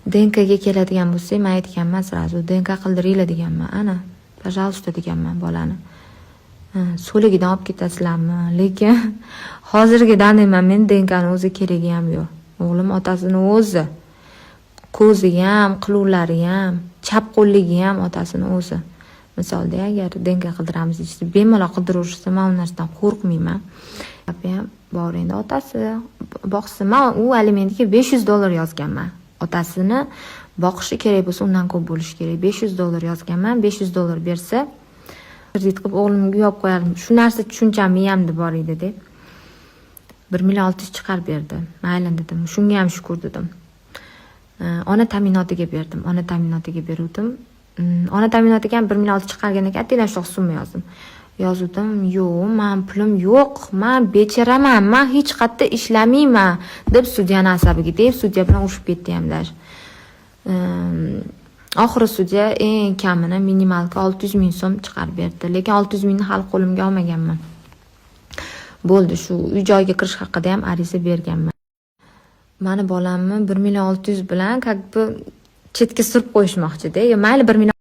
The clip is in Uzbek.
DNKga keladigan bo'lsak, men aytganman sразу DNK qildiringlar deganman. Ana, пожалуйста deganman bolani. So'ligidan olib ketasizlarmi? Lekin hozirgi daniyman, men DNKni o'zi keragi ham yo'q. O'g'lim otasini o'zi, ko'zi ham, qiluvlari ham, chap qo'lligi ham otasini o'zi. Misolda agar DNK qildiramiz deyishsa, bemalol qildirishsa, men u narsadan qo'rqmayman. Ham bor endi otasi boqsin. Men u alimentiga $500 yozganman. Otasini boqishi kerak bo'lsa, undan ko'p bo'lishi kerak. $500 yozganman. $500 bersa, kredit qilib o'g'limga uyab qo'yardim. Shu narsa tushuncham miyamda bor edi deb. 1,600,000 chiqarib berdi. Mayli dedim. Shunga ham shukur dedim. Ona ta'minotiga berdim. Ona ta'minotiga beruvdim. Ona ta'minotiga ham 1,600,000 chiqargan ekan, atila shu summa yozdim. Yozdim, yo'q, men pulim yo'q, men becharaman, men hech qayerda ishlamayman deb sudyani asabiga tegib, sudya bilan urushib ketdi hamlar. Oxiri sudya eng kamini minimalga 600,000 so'm chiqarib berdi. Lekin 600,000 ni hali qo'limga olmaganman. Bo'ldi, shu uy joyga kirish haqida ham ariza berganman. Mani bolamni 1,600,000 bilan как бы chetga surib qo'yishmoqchi-da. Mayli 1,600,000